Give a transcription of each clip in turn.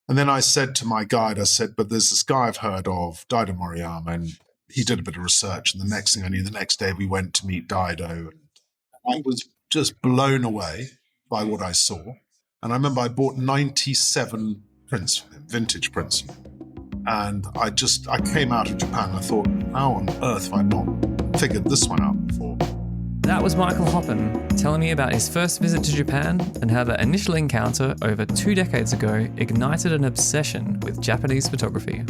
And then I said to my guide, I said, but there's this guy I've heard of, Dido Moriyama, and he did a bit of research. And the next thing I knew, the next day we went to meet Dido. And I was just blown away by what I saw. And I remember I bought 97 prints from him, vintage prints from him. And I came out of Japan and I thought, how on earth have I not figured this one out before? That was Michael Hoppen telling me about his first visit to Japan and how that initial encounter over 2 decades ago ignited an obsession with Japanese photography.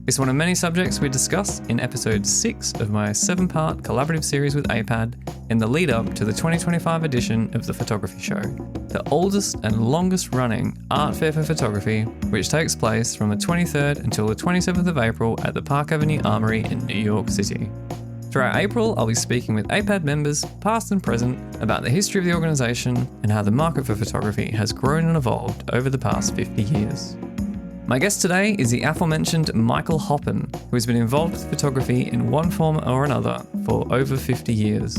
It's one of many subjects we discuss in episode 6 of my 7-part collaborative series with AIPAD in the lead up to the 2025 edition of the Photography Show, the oldest and longest running art fair for photography, which takes place from the 23rd until the 27th of April at the Park Avenue Armory in New York City. Throughout April, I'll be speaking with AIPAD members, past and present, about the history of the organisation and how the market for photography has grown and evolved over the past 50 years. My guest today is the aforementioned Michael Hoppen, who has been involved with photography in one form or another for over 50 years.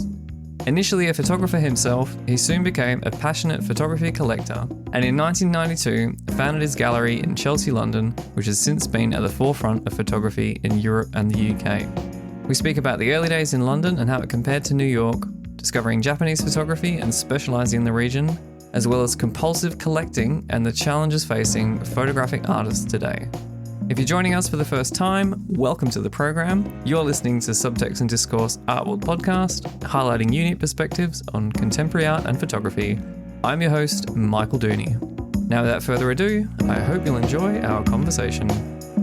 Initially a photographer himself, he soon became a passionate photography collector, and in 1992 founded his gallery in Chelsea, London, which has since been at the forefront of photography in Europe and the UK. We speak about the early days in London and how it compared to New York, discovering Japanese photography and specialising in the region, as well as compulsive collecting and the challenges facing photographic artists today. If you're joining us for the first time, welcome to the program. You're listening to Subtext Discourse Art World podcast, highlighting unique perspectives on contemporary art and photography. I'm your host, Michael Dooney. Now, without further ado, I hope you'll enjoy our conversation.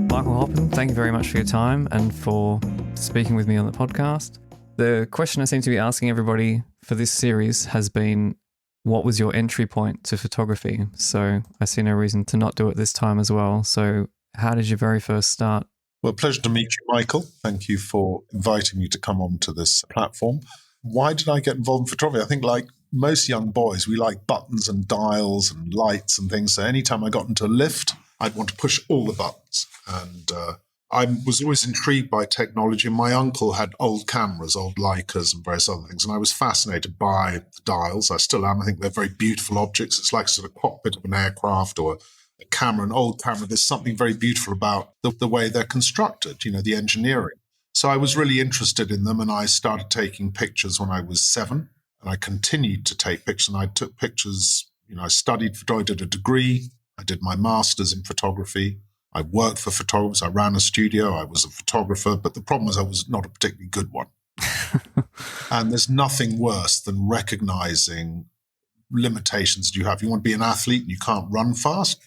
Michael Hoppen, thank you very much for your time and for speaking with me on the podcast. The question I seem to be asking everybody for this series has been, what was your entry point to photography? So I see no reason to not do it this time as well. So how did you very first start? Well, pleasure to meet you, Michael. Thank you for inviting me to come on to this platform. Why did I get involved in photography? I think like most young boys, we like buttons and dials and lights and things. So anytime I got into a lift, I'd want to push all the buttons. And I was always intrigued by technology. My uncle had old cameras, old Leicas and various other things. And I was fascinated by the dials. I still am. I think they're very beautiful objects. It's like sort of cockpit of an aircraft or a camera, an old camera. There's something very beautiful about the way they're constructed, the engineering. So I was really interested in them, and I started taking pictures when I was 7, and I continued to take pictures. And I took pictures, I studied photography, did a degree. I did my master's in photography. I worked for photographers. I ran a studio. I was a photographer, but the problem was I was not a particularly good one. And there's nothing worse than recognizing limitations that you have. You want to be an athlete and you can't run fast,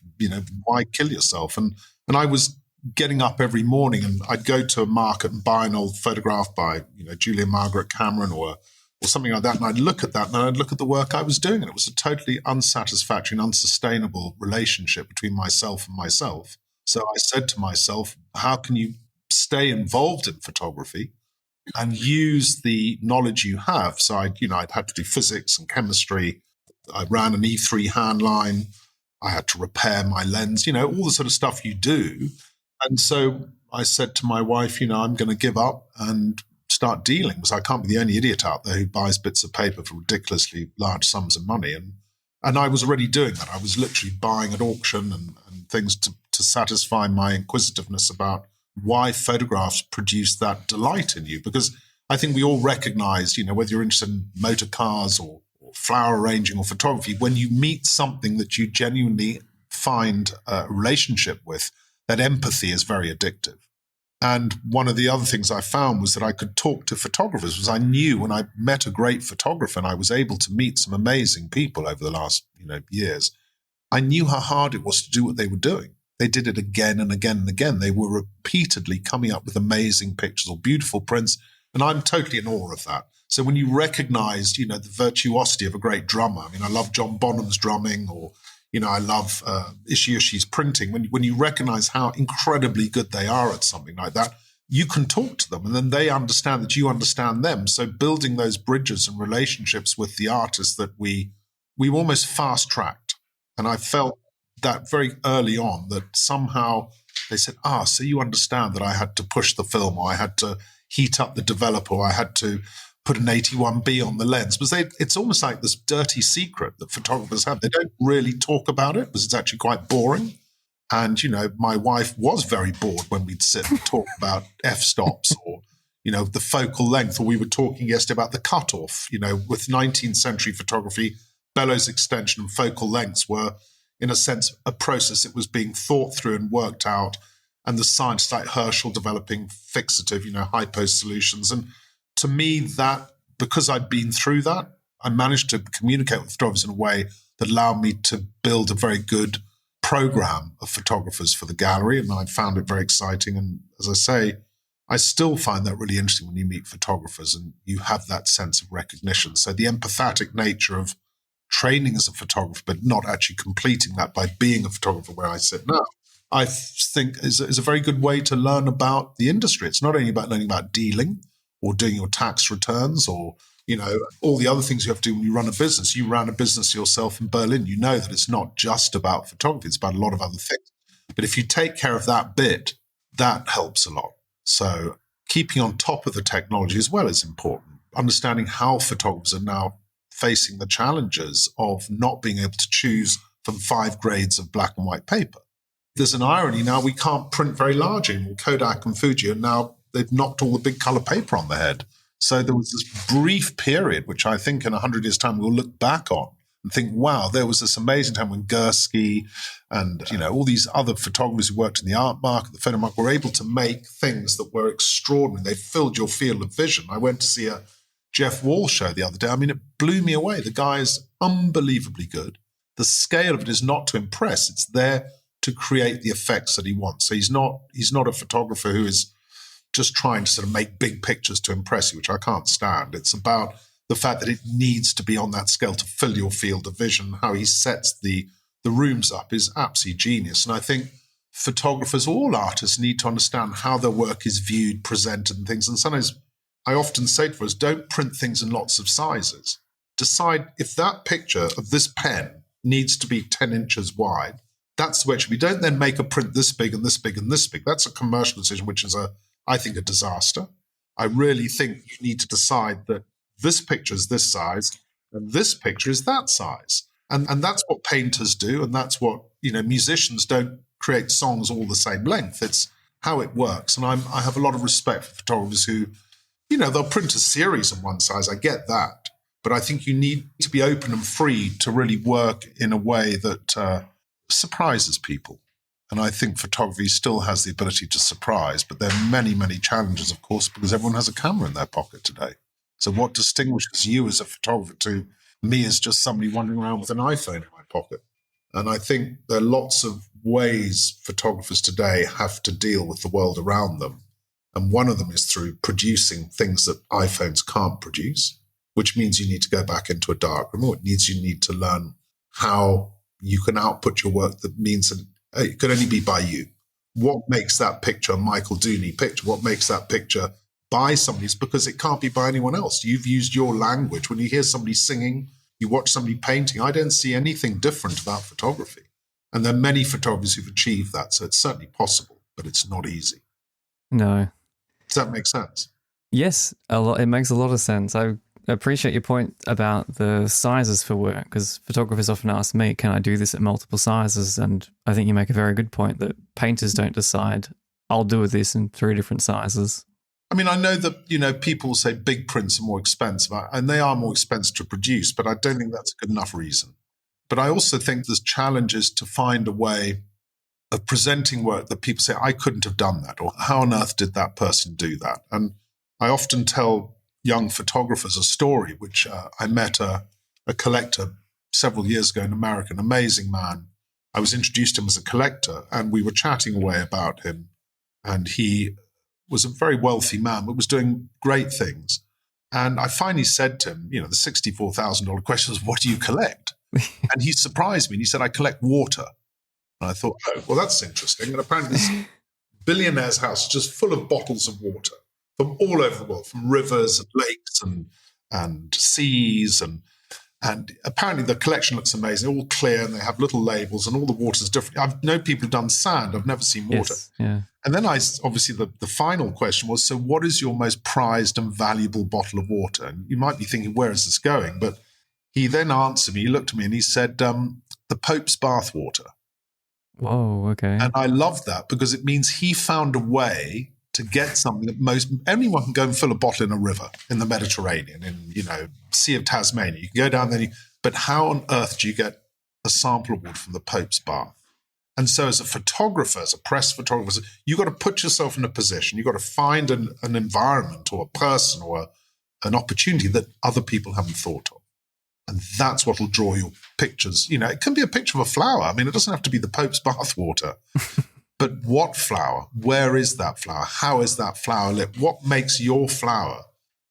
why kill yourself? And I was getting up every morning and I'd go to a market and buy an old photograph by, Julia Margaret Cameron or something like that. And I'd look at that and I'd look at the work I was doing. And it was a totally unsatisfactory and unsustainable relationship between myself and myself. So I said to myself, how can you stay involved in photography and use the knowledge you have? So I'd had to do physics and chemistry. I ran an E3 hand line. I had to repair my lens, all the sort of stuff you do. And so I said to my wife, I'm going to give up and start dealing, because I can't be the only idiot out there who buys bits of paper for ridiculously large sums of money. And I was already doing that. I was literally buying at auction and things to satisfy my inquisitiveness about why photographs produce that delight in you. Because I think we all recognize, whether you're interested in motor cars or flower arranging or photography, when you meet something that you genuinely find a relationship with, that empathy is very addictive. And one of the other things I found was that I could talk to photographers, because I knew when I met a great photographer, and I was able to meet some amazing people over the last years, I knew how hard it was to do what they were doing. They did it again and again and again. They were repeatedly coming up with amazing pictures or beautiful prints, and I'm totally in awe of that. So when you recognize, the virtuosity of a great drummer, I love John Bonham's drumming, or, I love Ishioshi's printing. When you recognize how incredibly good they are at something like that, you can talk to them and then they understand that you understand them. So building those bridges and relationships with the artists that we almost fast tracked. And I felt that very early on, that somehow they said, so you understand that I had to push the film, or I had to heat up the developer, or I had to put an 81B on the lens. Because it's almost like this dirty secret that photographers have. They don't really talk about it because it's actually quite boring. And, my wife was very bored when we'd sit and talk about f-stops or, the focal length, or we were talking yesterday about the cutoff. With 19th century photography, bellows extension and focal lengths were, in a sense, a process that was being thought through and worked out. And the scientists like Herschel developing fixative, hypo solutions. And to me, that, because I'd been through that, I managed to communicate with photographers in a way that allowed me to build a very good program of photographers for the gallery. And I found it very exciting. And as I say, I still find that really interesting when you meet photographers and you have that sense of recognition. So the empathetic nature of training as a photographer, but not actually completing that by being a photographer where I sit now, I think is a very good way to learn about the industry. It's not only about learning about dealing or doing your tax returns or, all the other things you have to do when you run a business. You ran a business yourself in Berlin. You know that it's not just about photography. It's about a lot of other things. But if you take care of that bit, that helps a lot. So keeping on top of the technology as well is important. Understanding how photographers are now facing the challenges of not being able to choose from 5 grades of black and white paper. There's an irony now, we can't print very large anymore. Kodak and Fuji, and now they've knocked all the big color paper on the head. So there was this brief period, which I think in 100 years' time we'll look back on and think, wow, there was this amazing time when Gursky and, all these other photographers who worked in the art market, the photo market, were able to make things that were extraordinary. They filled your field of vision. I went to see a Jeff Wall show the other day. I mean, it blew me away. The guy is unbelievably good. The scale of it is not to impress. It's there to create the effects that he wants. So he's not a photographer who is just trying to sort of make big pictures to impress you, which I can't stand. It's about the fact that it needs to be on that scale to fill your field of vision. How he sets the rooms up is absolutely genius. And I think photographers, all artists, need to understand how their work is viewed, presented and things. And sometimes I often say to us, don't print things in lots of sizes. Decide if that picture of this pen needs to be 10 inches wide. That's the way it should be. Don't then make a print this big and this big and this big. That's a commercial decision, which is I think, a disaster. I really think you need to decide that this picture is this size and this picture is that size. And that's what painters do. And that's what, musicians don't create songs all the same length. It's how it works. And I have a lot of respect for photographers who, they'll print a series of one size. I get that. But I think you need to be open and free to really work in a way that surprises people. And I think photography still has the ability to surprise, but there are many, many challenges, of course, because everyone has a camera in their pocket today. So what distinguishes you as a photographer to me as just somebody wandering around with an iPhone in my pocket? And I think there are lots of ways photographers today have to deal with the world around them. And one of them is through producing things that iPhones can't produce, which means you need to go back into a dark room, or it means you need to learn how you can output your work that means that it could only be by you. What makes that picture a Michael Dooney picture? What makes that picture by somebody? It's because it can't be by anyone else. You've used your language. When you hear somebody singing, you watch somebody painting, I don't see anything different about photography. And there are many photographers who've achieved that. So it's certainly possible, but it's not easy. No. Does that make sense? Yes, it makes a lot of sense. I appreciate your point about the sizes for work, because photographers often ask me, can I do this at multiple sizes? And I think you make a very good point that painters don't decide, I'll do this in 3 different sizes. I mean, I know that, people say big prints are more expensive, and they are more expensive to produce, but I don't think that's a good enough reason. But I also think there's challenges to find a way of presenting work that people say, I couldn't have done that, or how on earth did that person do that? And I often tell young photographers a story, which I met a collector several years ago in America, an amazing man. I was introduced to him as a collector, and we were chatting away about him. And he was a very wealthy man, but was doing great things. And I finally said to him, the $64,000 question was, what do you collect? And he surprised me. And he said, I collect water. And I thought, oh, well, that's interesting. And apparently this billionaire's house is just full of bottles of water from all over the world, from rivers and lakes and seas. And apparently the collection looks amazing. They're all clear and they have little labels and all the water's different. I know people have done sand. I've never seen water. Yes, yeah. And then obviously the final question was, so what is your most prized and valuable bottle of water? And you might be thinking, where is this going? But he then answered me, he looked at me and he said, the Pope's bath water. Whoa, okay. And I love that because it means he found a way to get something that anyone can go and fill a bottle in a river in the Mediterranean, in, Sea of Tasmania. You can go down there, but how on earth do you get a sample of water from the Pope's bath? And so as a photographer, as a press photographer, you've got to put yourself in a position. You've got to find an environment or a person or an opportunity that other people haven't thought of. And that's what will draw your pictures. It can be a picture of a flower. I mean, it doesn't have to be the Pope's bathwater. But what flower? Where is that flower? How is that flower lit? What makes your flower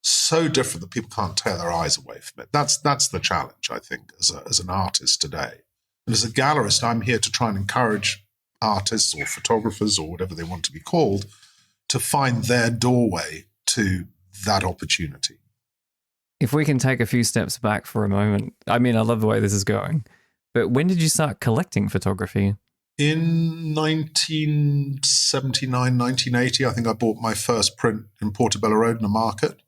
so different that people can't tear their eyes away from it? That's the challenge, I think, as an artist today. And as a gallerist, I'm here to try and encourage artists or photographers or whatever they want to be called to find their doorway to that opportunity. If we can take a few steps back for a moment, I mean, I love the way this is going, but when did you start collecting photography? In 1979, 1980, I think I bought my first print in Portobello Road in a market.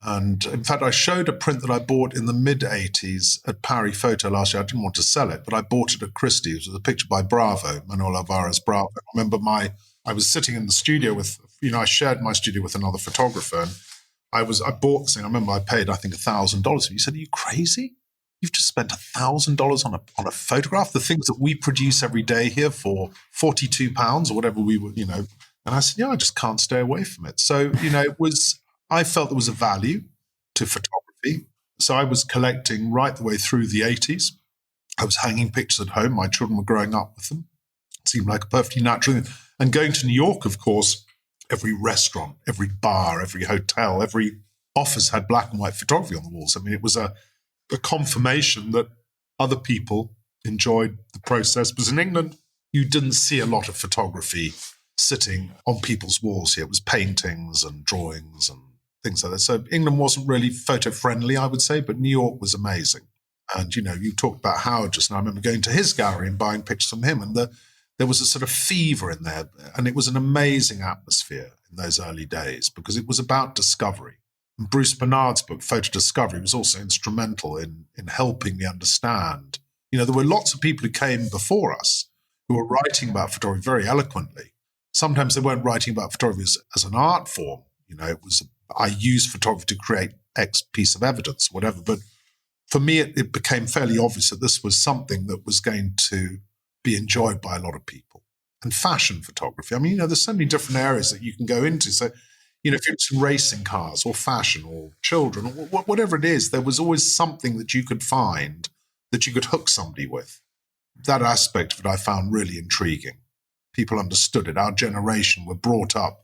And in fact, I showed a print that I bought in the mid-'80s at Paris Photo last year. I didn't want to sell it, but I bought it at Christie's. It was a picture by Bravo, Manuel Alvarez Bravo. I remember I was sitting in the studio with, I shared my studio with another photographer, and I bought this thing. I remember I paid, I think, $1,000. He said, "Are you crazy? You've just spent $1,000 on a photograph? The things that we produce every day here for £42 or whatever we were, And I said, "Yeah, I just can't stay away from it." So, I felt there was a value to photography. So I was collecting right the way through the 80s. I was hanging pictures at home. My children were growing up with them. It seemed like a perfectly natural thing. And going to New York, of course, every restaurant, every bar, every hotel, every office had black and white photography on the walls. I mean, it was a confirmation that other people enjoyed the process. Because in England, you didn't see a lot of photography sitting on people's walls here. It was paintings and drawings and things like that. So England wasn't really photo-friendly, I would say, but New York was amazing. And, you talked about Howard just now. I remember going to his gallery and buying pictures from him, and there was a sort of fever in there. And it was an amazing atmosphere in those early days because it was about discovery. And Bruce Bernard's book, Photo Discovery, was also instrumental in helping me understand. There were lots of people who came before us who were writing about photography very eloquently. Sometimes they weren't writing about photography as an art form. It was, I use photography to create X piece of evidence, whatever. But for me, it became fairly obvious that this was something that was going to be enjoyed by a lot of people. And fashion photography, I mean, there's so many different areas that you can go into. So, if it's racing cars or fashion or children or whatever it is, there was always something that you could find that you could hook somebody with. That aspect of it I found really intriguing. People understood it. Our generation were brought up.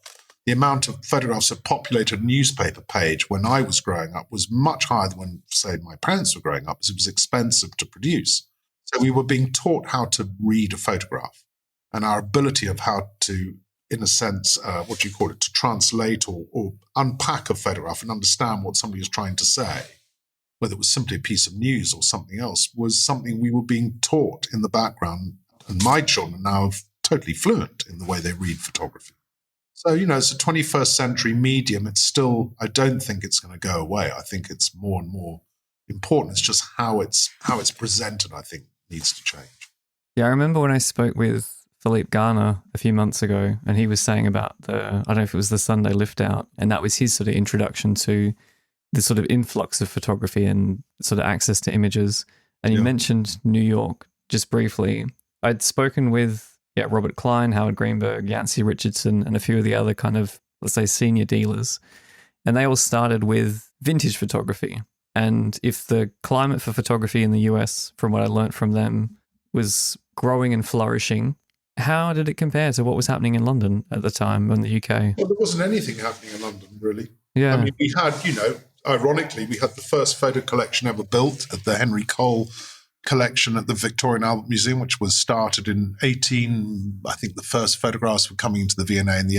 The amount of photographs that populated a newspaper page when I was growing up was much higher than when, say, my parents were growing up, because it was expensive to produce. So we were being taught how to read a photograph, and our ability of how to, in a sense, to translate or unpack a photograph and understand what somebody was trying to say, whether it was simply a piece of news or something else, was something we were being taught in the background. And my children are now totally fluent in the way they read photography. So, it's a 21st century medium. It's still, I don't think it's going to go away. I think it's more and more important. It's just how it's presented, I think, needs to change. Yeah, I remember when I spoke with Philippe Garner a few months ago, and he was saying about I don't know if it was the Sunday lift out, and that was his sort of introduction to the sort of influx of photography and sort of access to images. And you mentioned New York just briefly. I'd spoken with Robert Klein, Howard Greenberg, Yancey Richardson, and a few of the other kind of, let's say, senior dealers. And they all started with vintage photography. And if the climate for photography in the US, from what I learned from them, was growing and flourishing, how did it compare to what was happening in London at the time in the UK? Well, there wasn't anything happening in London, really. Yeah. I mean, we had, ironically, we had the first photo collection ever built at the Henry Cole collection at the Victoria and Albert Museum, which was started in I think the first photographs were coming into the V&A in the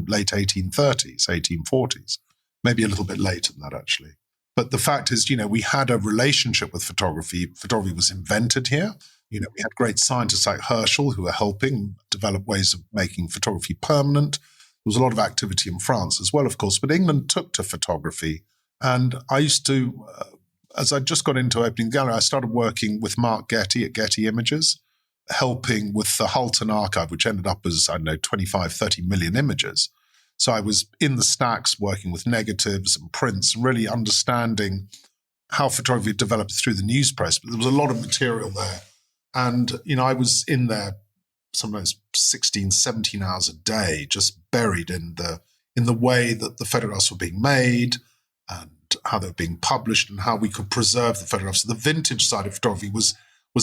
late 1830s, 1840s, maybe a little bit later than that, actually. But the fact is, we had a relationship with photography. Photography was invented here. We had great scientists like Herschel who were helping develop ways of making photography permanent. There was a lot of activity in France as well, of course, but England took to photography. And I used to, as I just got into opening gallery, I started working with Mark Getty at Getty Images. helping with the Hulton archive, which ended up as, 25, 30 million images. So I was in the stacks working with negatives and prints and really understanding how photography developed through the news press. But there was a lot of material there. And, I was in there sometimes 16, 17 hours a day, just buried in the way that the photographs were being made and how they were being published and how we could preserve the photographs. So the vintage side of photography was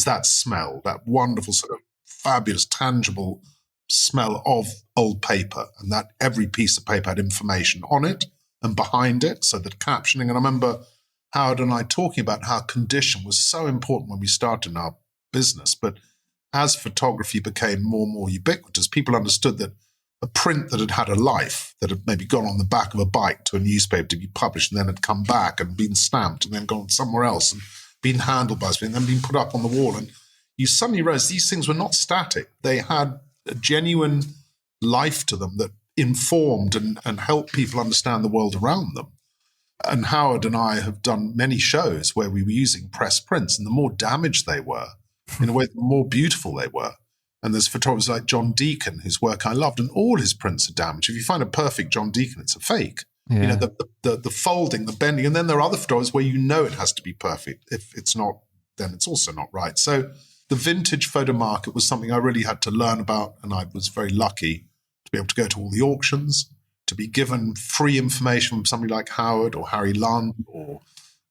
that smell, that wonderful sort of fabulous, tangible smell of old paper, and that every piece of paper had information on it and behind it, so that captioning. And I remember Howard and I talking about how condition was so important when we started in our business. But as photography became more and more ubiquitous, people understood that a print that had had a life, that had maybe gone on the back of a bike to a newspaper to be published and then had come back and been stamped and then gone somewhere else and been handled by something and then been put up on the wall. And you suddenly realize these things were not static. They had a genuine life to them that informed and helped people understand the world around them. And Howard and I have done many shows where we were using press prints, and the more damaged they were, in a way, the more beautiful they were. And there's photographers like John Deacon, whose work I loved, and all his prints are damaged. If you find a perfect John Deacon, it's a fake. Yeah. The folding, the bending, and then there are other photographers where it has to be perfect. If it's not, then it's also not right. So the vintage photo market was something I really had to learn about, and I was very lucky to be able to go to all the auctions, to be given free information from somebody like Howard or Harry Lund or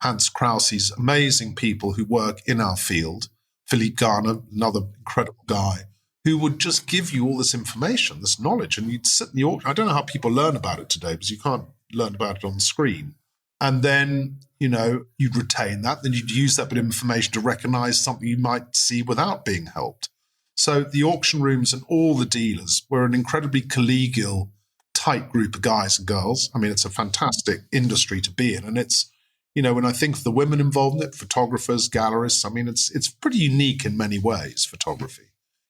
Hans Krause, these amazing people who work in our field, Philippe Garner, another incredible guy, who would just give you all this information, this knowledge, and you'd sit in the auction. I don't know how people learn about it today because you can't learn about it on the screen. And then, you'd retain that, then you'd use that bit of information to recognize something you might see without being helped. So the auction rooms and all the dealers were an incredibly collegial, tight group of guys and girls. I mean, it's a fantastic industry to be in. And it's, when I think of the women involved in it, photographers, gallerists, I mean, it's pretty unique in many ways, photography.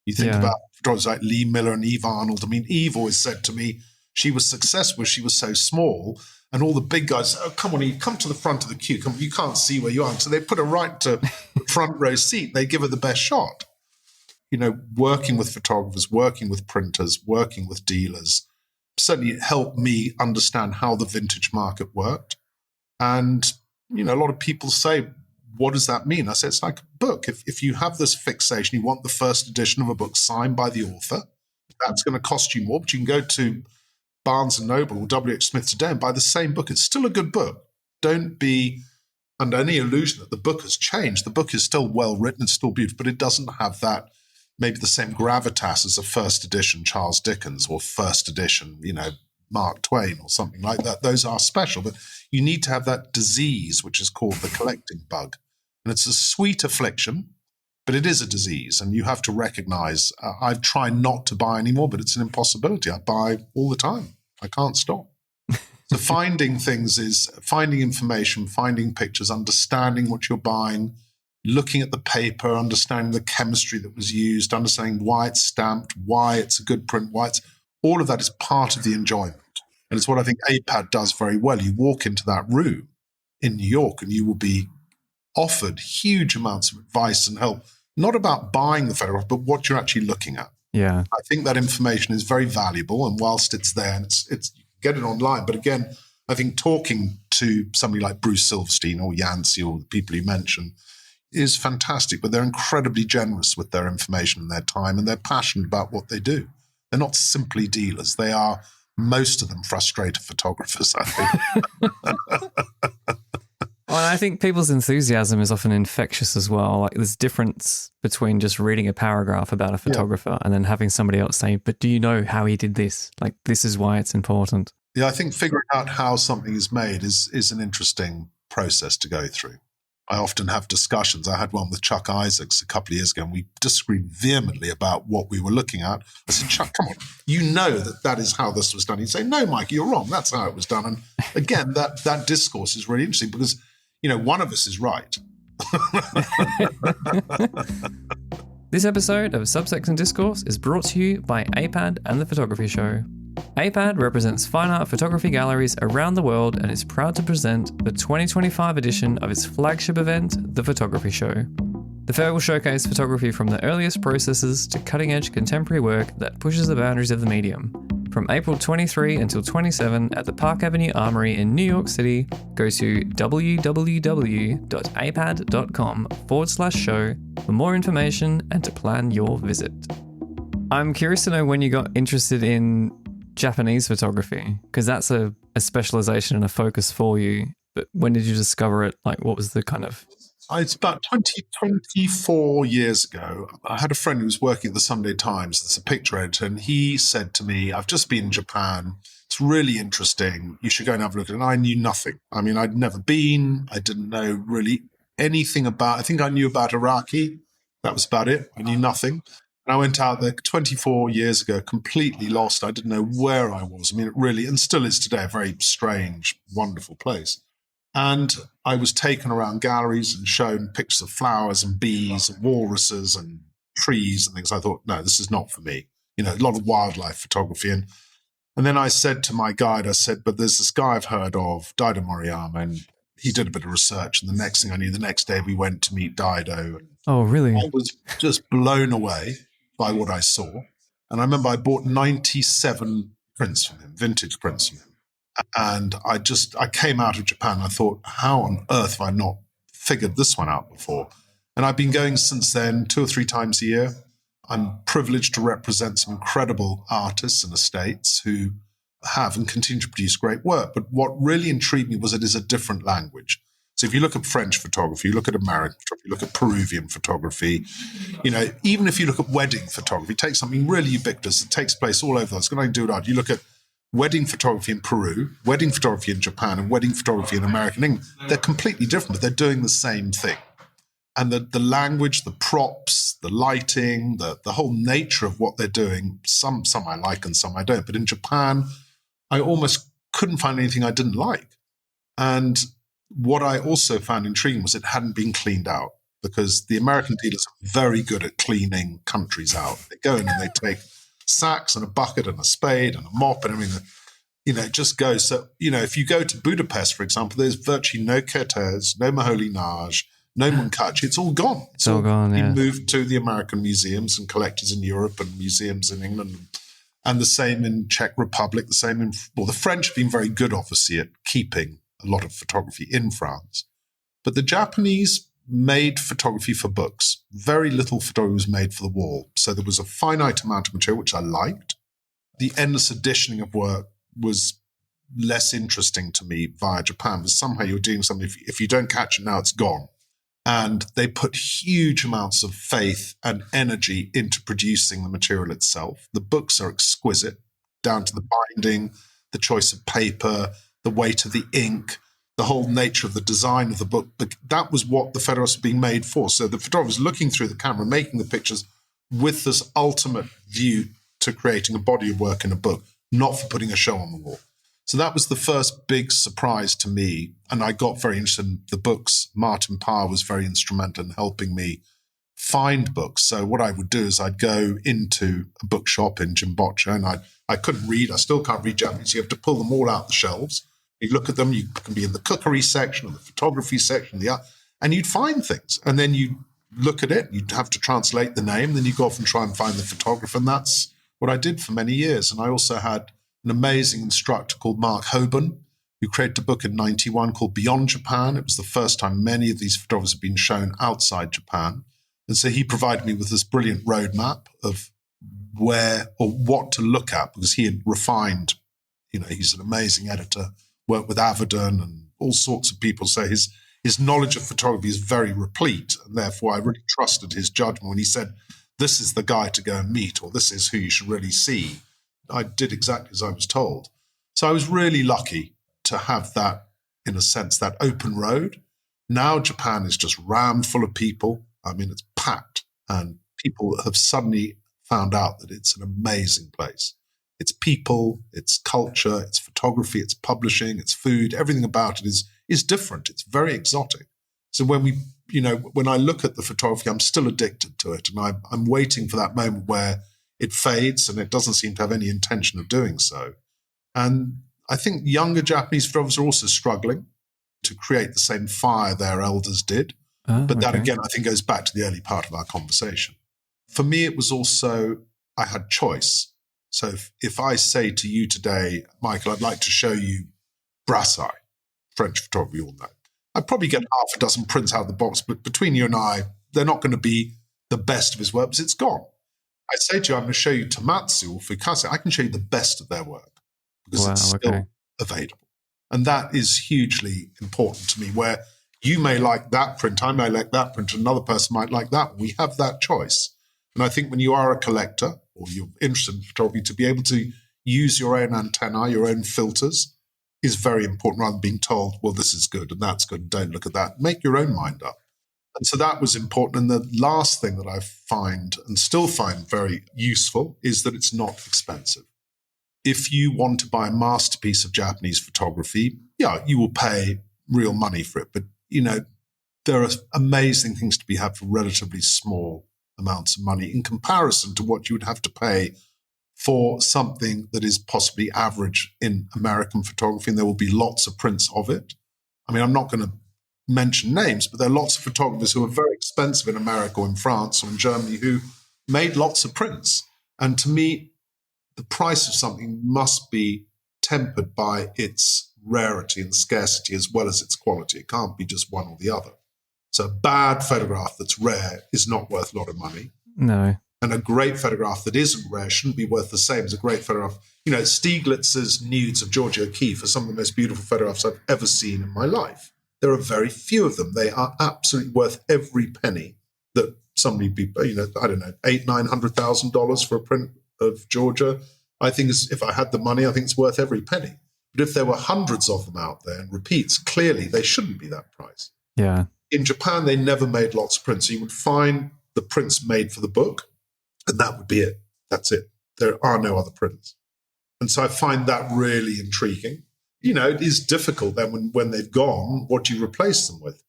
You think about photographers like Lee Miller and Eve Arnold. I mean, Eve always said to me she was successful, she was so small, and all the big guys, oh, come on, Eve, come to the front of the queue. Come, you can't see where you are. So they put her right to the front row seat. They give her the best shot. Working with photographers, working with printers, working with dealers, certainly helped me understand how the vintage market worked. And, a lot of people say, what does that mean? I say, it's like a book. If you have this fixation, you want the first edition of a book signed by the author, that's going to cost you more, but you can go to Barnes & Noble or W.H. Smith today and buy the same book. It's still a good book. Don't be under any illusion that the book has changed. The book is still well written, it's still beautiful, but it doesn't have that, maybe the same gravitas as a first edition Charles Dickens or first edition, Mark Twain or something like that. Those are special, but you need to have that disease, which is called the collecting bug. And it's a sweet affliction, but it is a disease. And you have to recognize, I try not to buy anymore, but it's an impossibility. I buy all the time. I can't stop. So finding things is finding information, finding pictures, understanding what you're buying, looking at the paper, understanding the chemistry that was used, understanding why it's stamped, why it's a good print, all of that is part of the enjoyment. And it's what I think AIPAD does very well. You walk into that room in New York and you will be offered huge amounts of advice and help, not about buying the photograph, but what you're actually looking at. Yeah. I think that information is very valuable. And whilst it's there, and it's you can get it online. But again, I think talking to somebody like Bruce Silverstein or Yancey or the people you mentioned is fantastic, but they're incredibly generous with their information and their time, and they're passionate about what they do. They're not simply dealers. They are, most of them, frustrated photographers, I think. Well, I think people's enthusiasm is often infectious as well. Like there's a difference between just reading a paragraph about a photographer and then having somebody else say, but do you know how he did this? Like, this is why it's important. Yeah, I think figuring out how something is made is an interesting process to go through. I often have discussions. I had one with Chuck Isaacs a couple of years ago, and we disagreed vehemently about what we were looking at. I said, Chuck, come on, you know that is how this was done. He'd say, no, Mike, you're wrong. That's how it was done. And again, that discourse is really interesting because, one of us is right. This episode of Subtext Discourse is brought to you by AIPAD and The Photography Show. AIPAD represents fine art photography galleries around the world and is proud to present the 2025 edition of its flagship event, The Photography Show. The fair will showcase photography from the earliest processes to cutting-edge contemporary work that pushes the boundaries of the medium. From April 23 until 27 at the Park Avenue Armory in New York City, go to www.apad.com/show for more information and to plan your visit. I'm curious to know when you got interested in Japanese photography, because that's a specialization and a focus for you. But when did you discover it? Like, what was the kind of... It's about 24 years ago. I had a friend who was working at the Sunday Times as a picture editor, and he said to me, I've just been in Japan. It's really interesting. You should go and have a look at it. And I knew nothing. I mean, I'd never been. I didn't know really anything about, I think I knew about Iraqi. That was about it. I knew nothing. And I went out there 24 years ago, completely lost. I didn't know where I was. I mean, it really, and still is today, a very strange, wonderful place. And I was taken around galleries and shown pictures of flowers and bees and walruses and trees and things. I thought, no, this is not for me. You know, a lot of wildlife photography. And then I said to my guide, I said, but there's this guy I've heard of, Dido Moriyama, and he did a bit of research. And the next thing I knew, the next day we went to meet Dido. Oh, really? I was just blown away by what I saw. And I remember I bought 97 prints from him, vintage prints from him. And I came out of Japan and I thought, how on earth have I not figured this one out before? And I've been going since then 2 or 3 times a year. I'm privileged to represent some incredible artists and estates who have and continue to produce great work. But what really intrigued me was it is a different language. So if you look at French photography, you look at American photography, you look at Peruvian photography, you know, even if you look at wedding photography, take something really ubiquitous that takes place all over. It's going to do it. You look at wedding photography in Peru, wedding photography in Japan, and wedding photography in America and England. They're completely different, but they're doing the same thing. And the language, the props, the lighting, the whole nature of what they're doing, some I like and some I don't. But in Japan, I almost couldn't find anything I didn't like. And what I also found intriguing was it hadn't been cleaned out, because the American dealers are very good at cleaning countries out. They go in and they take sacks and a bucket and a spade and a mop and everything. You know, it just goes. So, you know, if you go to Budapest, for example, there's virtually no Kertész, no Moholy-Nagy, no Munkachi. It's all gone. It's all gone, yeah. Been moved to the American museums and collectors in Europe and museums in England. And the same in Czech Republic, the same in, well, the French have been very good, obviously, at keeping a lot of photography in France. But the Japanese made photography for books. Very little photography was made for the wall. So there was a finite amount of material, which I liked. The endless editioning of work was less interesting to me via Japan, because somehow you're doing something, if you don't catch it now, it's gone. And they put huge amounts of faith and energy into producing the material itself. The books are exquisite, down to the binding, the choice of paper, the weight of the ink, the whole nature of the design of the book. But that was what the photographs were being made for. So the photographer was looking through the camera, making the pictures with this ultimate view to creating a body of work in a book, not for putting a show on the wall. So that was the first big surprise to me. And I got very interested in the books. Martin Parr was very instrumental in helping me find books. So what I would do is I'd go into a bookshop in Jimbocha, and I couldn't read. I still can't read Japanese. You have to pull them all out the shelves. You look at them, you can be in the cookery section or the photography section, and you'd find things. And then you look at it, you'd have to translate the name, then you go off and try and find the photographer. And that's what I did for many years. And I also had an amazing instructor called Mark Hoban, who created a book in 91 called Beyond Japan. It was the first time many of these photographers had been shown outside Japan. And so he provided me with this brilliant roadmap of where or what to look at, because he had refined, he's an amazing editor, worked with Avedon and all sorts of people. So his knowledge of photography is very replete. And therefore, I really trusted his judgment when he said, this is the guy to go and meet, or this is who you should really see. I did exactly as I was told. So I was really lucky to have that, in a sense, that open road. Now Japan is just rammed full of people. I mean, it's packed, and people have suddenly found out that it's an amazing place. It's people, it's culture, it's photography, it's publishing, it's food. Everything about it is different. It's very exotic. So when I look at the photography, I'm still addicted to it, and I'm waiting for that moment where it fades, and it doesn't seem to have any intention of doing so. And I think younger Japanese photographers are also struggling to create the same fire their elders did. Oh, But that, okay. again, I think goes back to the early part of our conversation. For me, it was also, I had choice. So if I say to you today, Michael, I'd like to show you Brassai, French photography, you all know, I'd probably get half a dozen prints out of the box, but between you and I, they're not going to be the best of his work because it's gone. I say to you, I'm going to show you Tomatsu or Fukase. I can show you the best of their work because it's still available. And that is hugely important to me, where you may like that print, I may like that print, another person might like that. We have that choice. And I think when you are a collector or you're interested in photography, to be able to use your own antennae, your own filters, is very important rather than being told, well, this is good and that's good, don't look at that. Make your own mind up. And so that was important. And the last thing that I find and still find very useful is that it's not expensive. If you want to buy a masterpiece of Japanese photography, yeah, you will pay real money for it. But, there are amazing things to be had for relatively small amounts of money in comparison to what you would have to pay for something that is possibly average in American photography. And there will be lots of prints of it. I mean, I'm not going to mention names, but there are lots of photographers who are very expensive in America or in France or in Germany who made lots of prints. And to me, the price of something must be tempered by its rarity and scarcity as well as its quality. It can't be just one or the other. So a bad photograph that's rare is not worth a lot of money. No. And a great photograph that isn't rare shouldn't be worth the same as a great photograph. Stieglitz's nudes of Georgia O'Keeffe are some of the most beautiful photographs I've ever seen in my life. There are very few of them. They are absolutely worth every penny that somebody, I don't know, $800,000-$900,000 for a print of Georgia. I think if I had the money, I think it's worth every penny. But if there were hundreds of them out there and repeats, clearly they shouldn't be that price. Yeah. In Japan, they never made lots of prints. So you would find the prints made for the book, and that would be it. That's it. There are no other prints. And so I find that really intriguing. It is difficult then when they've gone, what do you replace them with?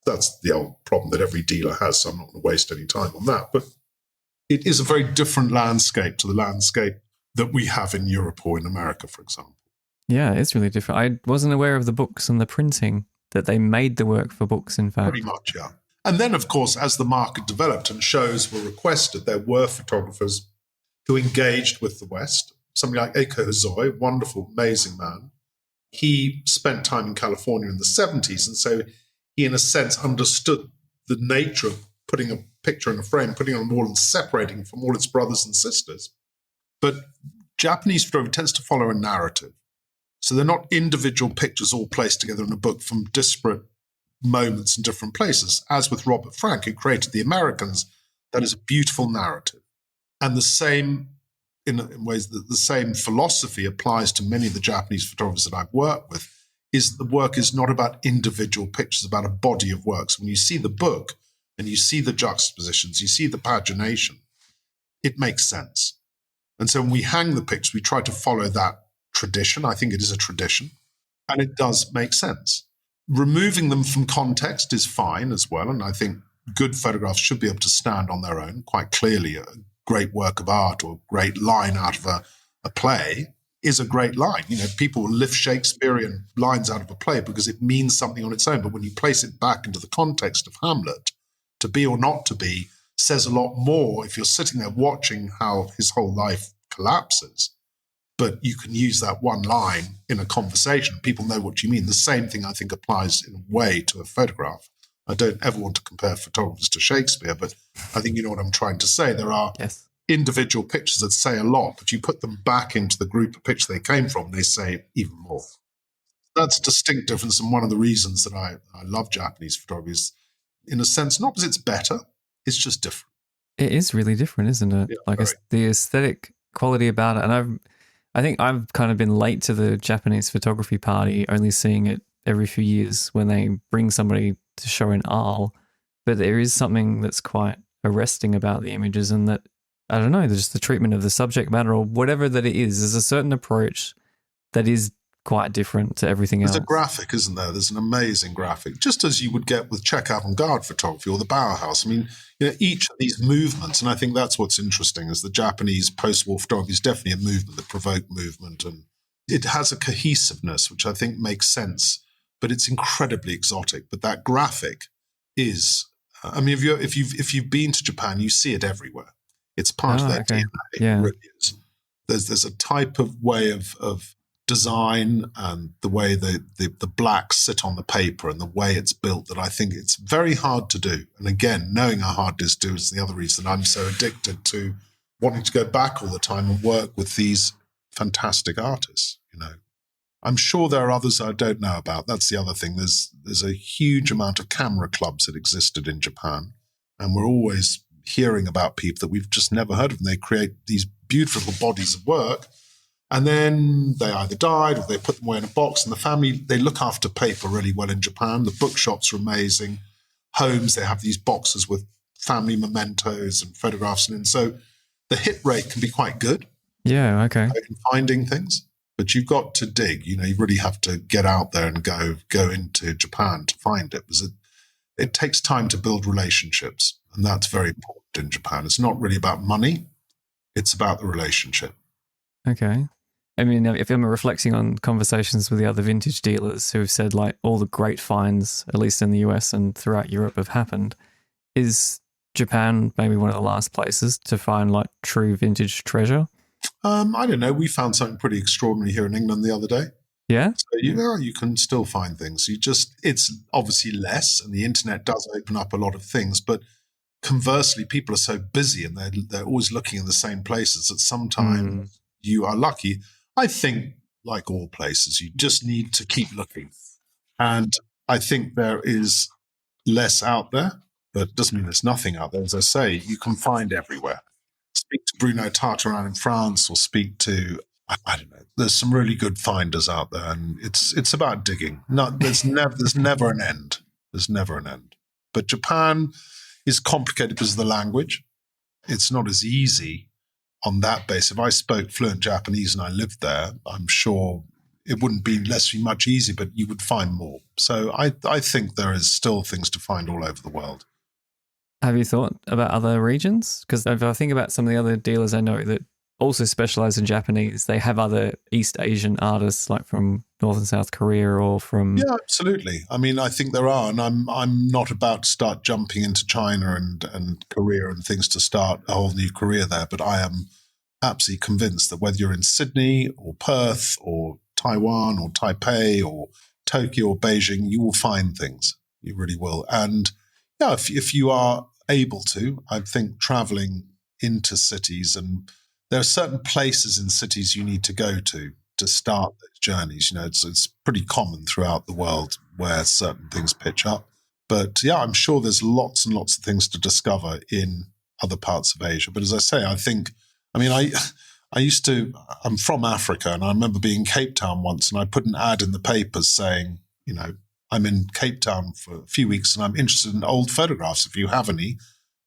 That's the old problem that every dealer has, so I'm not going to waste any time on that. But it is a very different landscape to the landscape that we have in Europe or in America, for example. Yeah, it's really different. I wasn't aware of the books and the printing, that they made the work for books, in fact. Pretty much, yeah. And then, of course, as the market developed and shows were requested, there were photographers who engaged with the West. Somebody like Eiko Hozoi, wonderful, amazing man. He spent time in California in the 70s, and so he, in a sense, understood the nature of putting a picture in a frame, putting it on a wall and separating from all its brothers and sisters. But Japanese photography tends to follow a narrative. So they're not individual pictures all placed together in a book from disparate moments in different places. As with Robert Frank, who created The Americans, that is a beautiful narrative. And the same, in ways that the same philosophy applies to many of the Japanese photographers that I've worked with, is the work is not about individual pictures, about a body of works. When you see the book and you see the juxtapositions, you see the pagination, it makes sense. And so when we hang the pictures, we try to follow that tradition. I think it is a tradition, and it does make sense. Removing them from context is fine as well, and I think good photographs should be able to stand on their own. Quite clearly, a great work of art or a great line out of a play is a great line. People will lift Shakespearean lines out of a play because it means something on its own, but when you place it back into the context of Hamlet, to be or not to be says a lot more if you're sitting there watching how his whole life collapses. But you can use that one line in a conversation. People know what you mean. The same thing, I think, applies in a way to a photograph. I don't ever want to compare photographers to Shakespeare, but I think you know what I'm trying to say. There are individual pictures that say a lot, but you put them back into the group of pictures they came from, they say even more. That's a distinct difference, and one of the reasons that I love Japanese photography is, in a sense, not because it's better, it's just different. It is really different, isn't it? Yeah, the aesthetic quality about it. And I think I've kind of been late to the Japanese photography party, only seeing it every few years when they bring somebody to show in Arles. But there is something that's quite arresting about the images, and that, I don't know, just the treatment of the subject matter or whatever that it is. There's a certain approach that is quite different to everything else. There's a graphic, isn't there? There's an amazing graphic, just as you would get with Czech avant-garde photography or the Bauhaus. I mean, each of these movements, and I think that's what's interesting, is the Japanese post-war photography is definitely a movement that provoked movement, and it has a cohesiveness, which I think makes sense, but it's incredibly exotic. But that graphic is. I mean, if you've been to Japan, you see it everywhere. It's part of their DNA. Yeah. It really is. There's a type of way of design and the way the blacks sit on the paper and the way it's built that I think it's very hard to do. And again, knowing how hard it is to do is the other reason I'm so addicted to wanting to go back all the time and work with these fantastic artists. I'm sure there are others I don't know about. That's the other thing. There's a huge amount of camera clubs that existed in Japan, and we're always hearing about people that we've just never heard of. And they create these beautiful bodies of work, and then they either died or they put them away in a box. And the family, they look after paper really well in Japan. The bookshops are amazing. Homes, they have these boxes with family mementos and photographs. And so the hit rate can be quite good. Yeah, okay. In finding things. But you've got to dig, you really have to get out there and go into Japan to find it. Because it takes time to build relationships. And that's very important in Japan. It's not really about money. It's about the relationship. Okay. I mean, if I'm reflecting on conversations with the other vintage dealers who've said like all the great finds, at least in the US and throughout Europe, have happened, is Japan maybe one of the last places to find like true vintage treasure? I don't know. We found something pretty extraordinary here in England the other day. Yeah? So you can still find things. It's obviously less, and the internet does open up a lot of things, but conversely, people are so busy and they're always looking in the same places that sometimes you are lucky. I think, like all places, you just need to keep looking. And I think there is less out there, but it doesn't mean there's nothing out there. As I say, you can find everywhere. Speak to Bruno Tartarin in France, or speak to, I don't know, there's some really good finders out there, and it's about digging. There's never an end. There's never an end. But Japan is complicated because of the language. It's not as easy on that base. If I spoke fluent Japanese and I lived there, I'm sure it wouldn't be much easier, but you would find more. So I think there is still things to find all over the world. Have you thought about other regions? Because if I think about some of the other dealers I know that also specialize in Japanese, they have other East Asian artists like from North and South Korea or from... Yeah, absolutely. I mean, I think there are, and I'm not about to start jumping into China and Korea and things to start a whole new career there, but I am absolutely convinced that whether you're in Sydney or Perth or Taiwan or Taipei or Tokyo or Beijing, you will find things. You really will. And yeah, if you are able to, I think traveling into cities, and there are certain places in cities you need to go to start those journeys. It's pretty common throughout the world where certain things pitch up. But yeah, I'm sure there's lots and lots of things to discover in other parts of Asia. But as I say, I'm from Africa, and I remember being in Cape Town once, and I put an ad in the papers saying, I'm in Cape Town for a few weeks and I'm interested in old photographs. If you have any,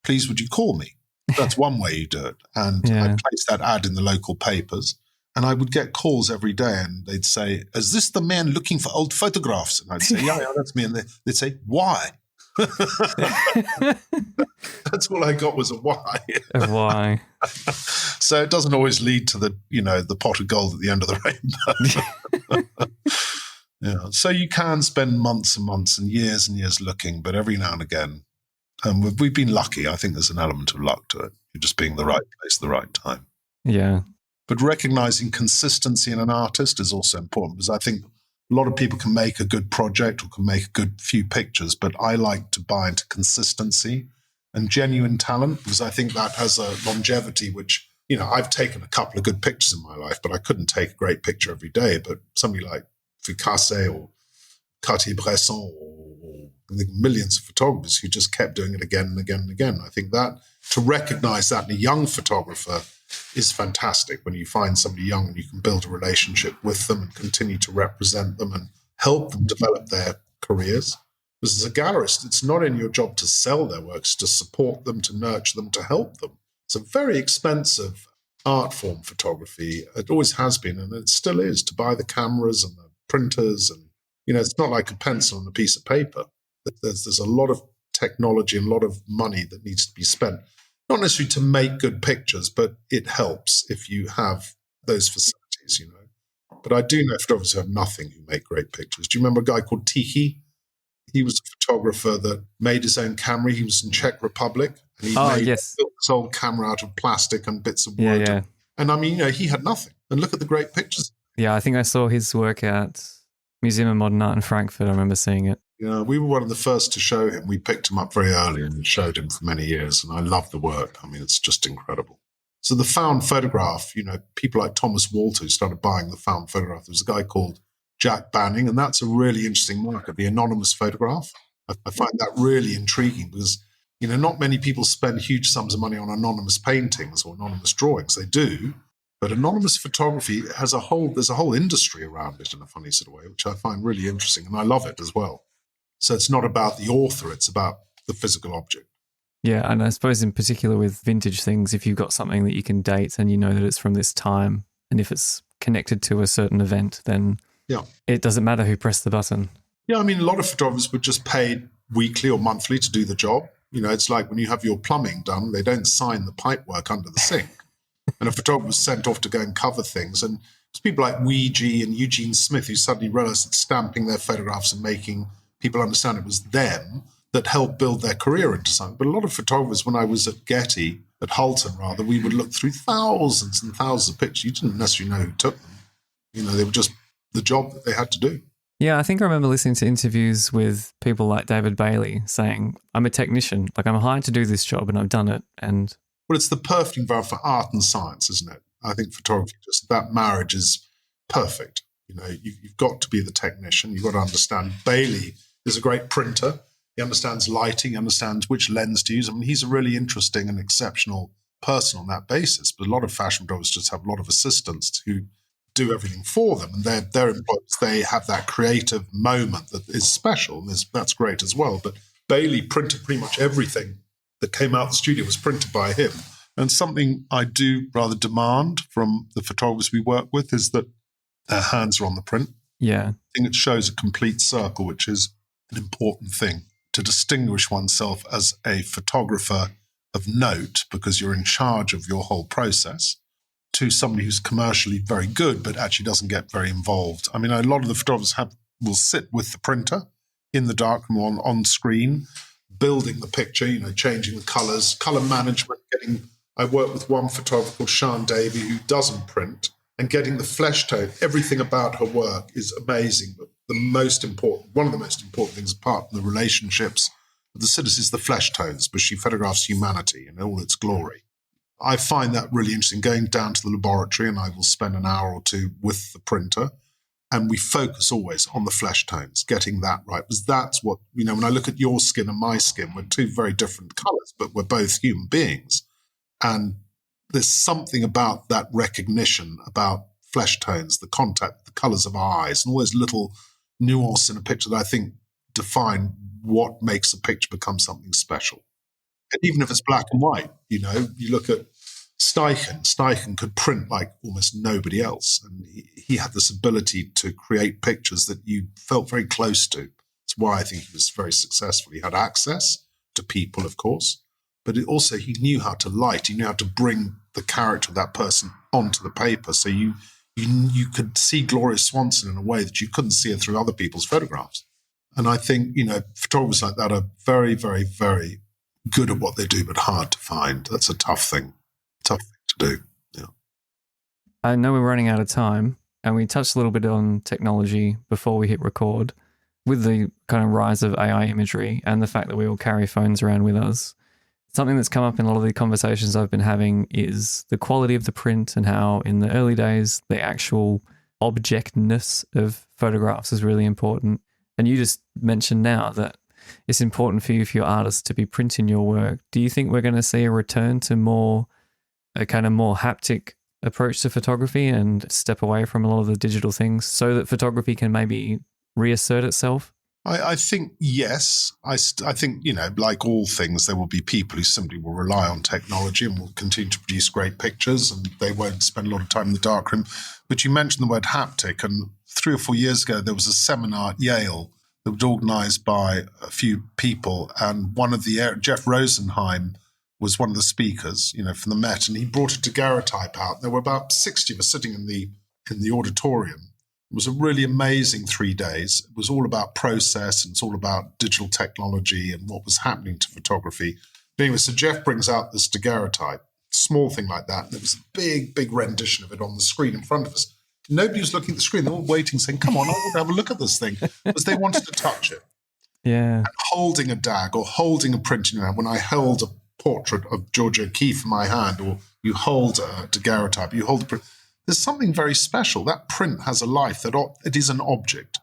please would you call me? That's one way you do it. And I placed that ad in the local papers, and I would get calls every day, and they'd say, "Is this the man looking for old photographs?" And I'd say, yeah, that's me. And they'd say, "Why?" That's all I got was a why. A why. So it doesn't always lead to the pot of gold at the end of the rainbow. Yeah, so you can spend months and months and years looking, but every now and again, we've been lucky. I think there's an element of luck to it. You're just being in the right place at the right time. Yeah. But recognizing consistency in an artist is also important, because I think a lot of people can make a good project or can make a good few pictures, but I like to buy into consistency and genuine talent, because I think that has a longevity, which, I've taken a couple of good pictures in my life, but I couldn't take a great picture every day. But somebody like Picasso or Cartier-Bresson or millions of photographers who just kept doing it again and again and again. I think that to recognize that in a young photographer is fantastic, when you find somebody young and you can build a relationship with them and continue to represent them and help them develop their careers. Because as a gallerist, it's not in your job to sell their works, to support them, to nurture them, to help them. It's a very expensive art form, photography. It always has been, and it still is, to buy the cameras and the printers, and it's not like a pencil and a piece of paper. There's a lot of technology and a lot of money that needs to be spent, not necessarily to make good pictures, but it helps if you have those facilities, But I do know photographers who have nothing who make great pictures. Do you remember a guy called Tiki? He was a photographer that made his own camera. He was in Czech Republic, and he built this old camera out of plastic and bits of wood. Yeah. And I mean, he had nothing. And look at the great pictures. Yeah, I think I saw his work at Museum of Modern Art in Frankfurt. I remember seeing it. Yeah, we were one of the first to show him. We picked him up very early and showed him for many years. And I love the work. I mean, it's just incredible. So the found photograph, people like Thomas Walter who started buying the found photograph. There was a guy called Jack Banning, and that's a really interesting market, the anonymous photograph. I find that really intriguing because, not many people spend huge sums of money on anonymous paintings or anonymous drawings. They do, but anonymous photography there's a whole industry around it in a funny sort of way, which I find really interesting, and I love it as well. So it's not about the author, it's about the physical object. Yeah, and I suppose in particular with vintage things, if you've got something that you can date and you know that it's from this time, and if it's connected to a certain event, then it doesn't matter who pressed the button. Yeah, I mean, a lot of photographers were just paid weekly or monthly to do the job. It's like when you have your plumbing done, they don't sign the pipework under the sink. And a photographer was sent off to go and cover things. And it's people like Weegee and Eugene Smith who suddenly realized that stamping their photographs and making people understand it was them that helped build their career into something. But a lot of photographers, when I was at Getty, at Hulton rather, we would look through thousands and thousands of pictures. You didn't necessarily know who took them. They were just the job that they had to do. Yeah, I think I remember listening to interviews with people like David Bailey saying, I'm a technician, like I'm hired to do this job and I've done it. And well, it's the perfect environment for art and science, isn't it? I think photography, just that marriage is perfect. You've got to be the technician. You've got to understand. Bailey is a great printer. He understands lighting, understands which lens to use. I mean, he's a really interesting and exceptional person on that basis. But a lot of fashion photographers just have a lot of assistants who do everything for them. And their employees, they have that creative moment that is special. And that's great as well. But Bailey printed pretty much everything that came out of the studio was printed by him. And something I do rather demand from the photographers we work with is that their hands are on the print. Yeah. I think it shows a complete circle, which is an important thing. To distinguish oneself as a photographer of note because you're in charge of your whole process, to somebody who's commercially very good but actually doesn't get very involved. I mean, a lot of the photographers will sit with the printer in the darkroom on screen, building the picture, changing the colours, colour management. I work with one photographer called Sian Davey who doesn't print, and getting the flesh tone. Everything about her work is amazing, but one of the most important things, apart from the relationships of the citizens, is the flesh tones, because she photographs humanity in all its glory. I find that really interesting, going down to the laboratory, and I will spend an hour or two with the printer, and we focus always on the flesh tones, getting that right, because that's what, when I look at your skin and my skin, we're two very different colours, but we're both human beings. And there's something about that recognition, about flesh tones, the contact, the colours of our eyes, and all those little nuance in a picture that I think define what makes a picture become something special. And even if it's black and white, you look at Steichen. Steichen could print like almost nobody else. And he had this ability to create pictures that you felt very close to. That's why I think he was very successful. He had access to people, of course, but he knew how to light. He knew how to bring the character of that person onto the paper. So you could see Gloria Swanson in a way that you couldn't see her through other people's photographs. And I think, photographers like that are very, very, very good at what they do, but hard to find. That's a tough thing to do. Yeah. I know we're running out of time, and we touched a little bit on technology before we hit record. With the kind of rise of AI imagery and the fact that we all carry phones around with us, something that's come up in a lot of the conversations I've been having is the quality of the print, and how in the early days, the actual objectness of photographs is really important. And you just mentioned now that it's important for your artists to be printing your work. Do you think we're going to see a return to a kind of more haptic approach to photography and step away from a lot of the digital things so that photography can maybe reassert itself? I think yes. I think, like all things, there will be people who simply will rely on technology and will continue to produce great pictures, and they won't spend a lot of time in the darkroom. But you mentioned the word haptic, and 3 or 4 years ago, there was a seminar at Yale that was organised by a few people, and Jeff Rosenheim was one of the speakers, from the Met, and he brought a daguerreotype out. There were about 60 of us sitting in the auditorium. It was a really amazing 3 days. It was all about process, and it's all about digital technology and what was happening to photography. But anyway, so Jeff brings out this daguerreotype, small thing like that. There was a big, big rendition of it on the screen in front of us. Nobody was looking at the screen. They were all waiting, saying, come on, I want to have a look at this thing, because they wanted to touch it. Yeah. And holding a dag or holding a print in your hand. When I held a portrait of George O'Keeffe in my hand, or you hold a daguerreotype, you hold a print, there's something very special. That print has a life, that it is an object.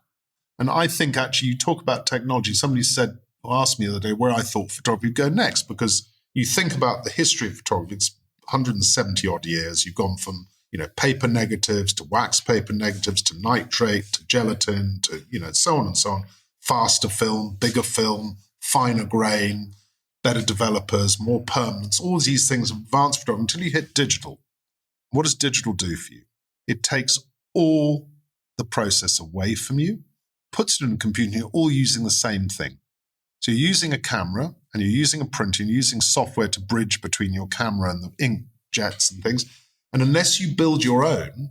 And I think actually you talk about technology. Somebody asked me the other day where I thought photography would go next, because you think about the history of photography. It's 170 odd years. You've gone from, paper negatives to wax paper negatives to nitrate to gelatin to, so on and so on. Faster film, bigger film, finer grain, better developers, more permanence, all these things, advanced photography, until you hit digital. What does digital do for you? It takes all the process away from you, puts it in a computer, and you're all using the same thing. So you're using a camera and you're using a printer and you're using software to bridge between your camera and the ink jets and things. And unless you build your own,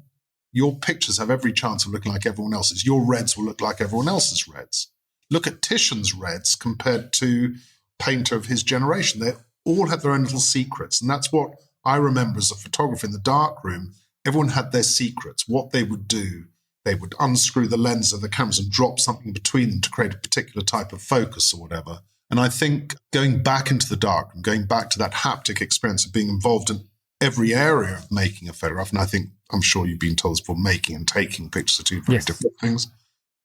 your pictures have every chance of looking like everyone else's. Your reds will look like everyone else's reds. Look at Titian's reds compared to painter of his generation. They all have their own little secrets. And that's what I remember as a photographer in the darkroom. Everyone had their secrets, what they would do. They would unscrew the lens of the cameras and drop something between them to create a particular type of focus or whatever. And I think going back into the darkroom, going back to that haptic experience of being involved in every area of making a photograph, and I'm sure you've been told this before, making and taking pictures are two very different things,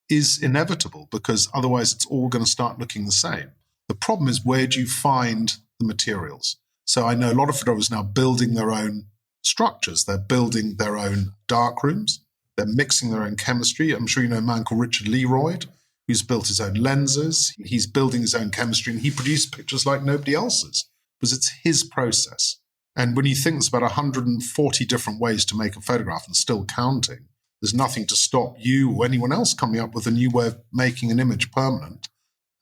is inevitable, because otherwise it's all going to start looking the same. The problem is, where do you find the materials? So I know a lot of photographers now building their own structures. They're building their own darkrooms. They're mixing their own chemistry. I'm sure you know a man called Richard Leroyd, who's built his own lenses. He's building his own chemistry, and he produces pictures like nobody else's, because it's his process. And when you think there's about 140 different ways to make a photograph and still counting, there's nothing to stop you or anyone else coming up with a new way of making an image permanent.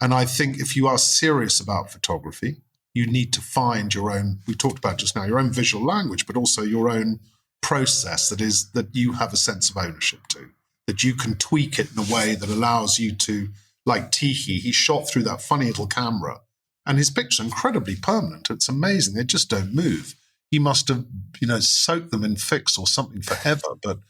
And I think if you are serious about photography, you need to find your own, we talked about just now, your own visual language, but also your own process that you have a sense of ownership to, that you can tweak it in a way that allows you to, like Tiki, he shot through that funny little camera, and his pictures are incredibly permanent. It's amazing. They just don't move. He must have, soaked them in fix or something forever. But,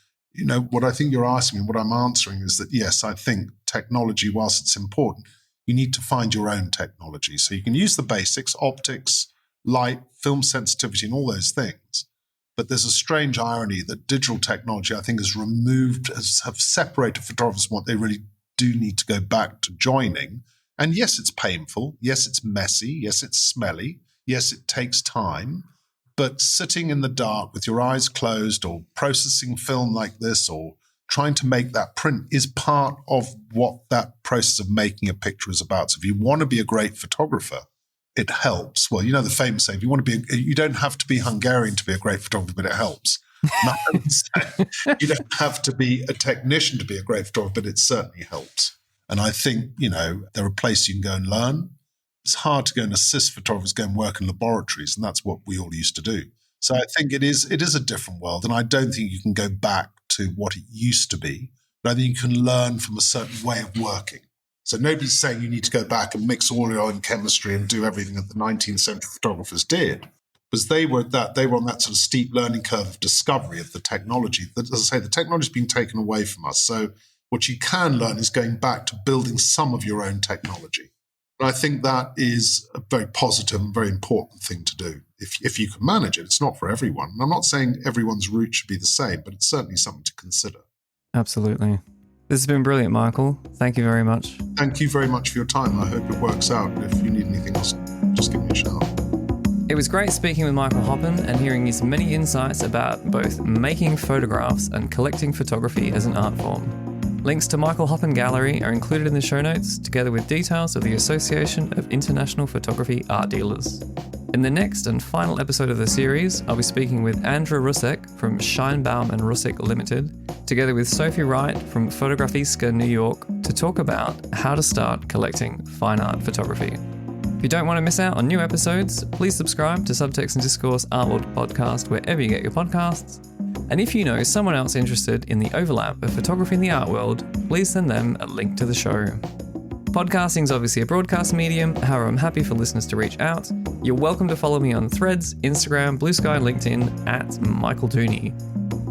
what I think you're asking me, what I'm answering is that, yes, I think technology, whilst it's important, you need to find your own technology. So you can use the basics, optics, light, film sensitivity, and all those things. But there's a strange irony that digital technology, I think, have separated photographers from what they really do need to go back to joining. And yes, it's painful. Yes, it's messy. Yes, it's smelly. Yes, it takes time. But sitting in the dark with your eyes closed, or processing film like this, or trying to make that print, is part of what that process of making a picture is about. So if you want to be a great photographer, it helps. Well, the famous saying, you don't have to be Hungarian to be a great photographer, but it helps. You don't have to be a technician to be a great photographer, but it certainly helps. And I think, there are places you can go and learn. It's hard to go and assist photographers go and work in laboratories, and that's what we all used to do. So I think it is a different world, and I don't think you can go back to what it used to be, but I think you can learn from a certain way of working. So nobody's saying you need to go back and mix all your own chemistry and do everything that the 19th century photographers did, because they were on that sort of steep learning curve of discovery of the technology. As I say, the technology's been taken away from us. So what you can learn is going back to building some of your own technology. And I think that is a very positive and very important thing to do if you can manage it. It's not for everyone. And I'm not saying everyone's route should be the same, but it's certainly something to consider. Absolutely. This has been brilliant, Michael. Thank you very much. Thank you very much for your time. I hope it works out. If you need anything else, just give me a shout. It was great speaking with Michael Hoppen and hearing his many insights about both making photographs and collecting photography as an art form. Links to Michael Hoppen Gallery are included in the show notes, together with details of the Association of International Photography Art Dealers. In the next and final episode of the series, I'll be speaking with Andra Rusek from Scheinbaum & Rusek Limited, together with Sophie Wright from Fotografiska New York, to talk about how to start collecting fine art photography. If you don't want to miss out on new episodes, please subscribe to Subtext Discourse Art World podcast wherever you get your podcasts. And if you know someone else interested in the overlap of photography in the art world, please send them a link to the show. Podcasting is obviously a broadcast medium, however I'm happy for listeners to reach out. You're welcome to follow me on Threads, Instagram, Blue Sky, LinkedIn at Michael Dooney.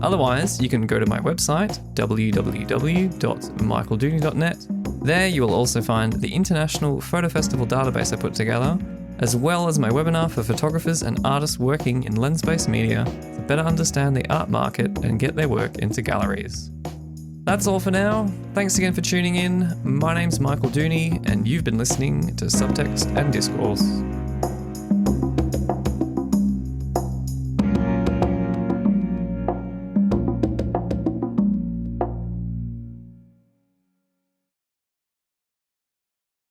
Otherwise, you can go to my website, www.michaeldooney.net. There you will also find the International Photo Festival database I put together, as well as my webinar for photographers and artists working in lens-based media to better understand the art market and get their work into galleries. That's all for now. Thanks again for tuning in. My name's Michael Dooney, and you've been listening to Subtext and Discourse.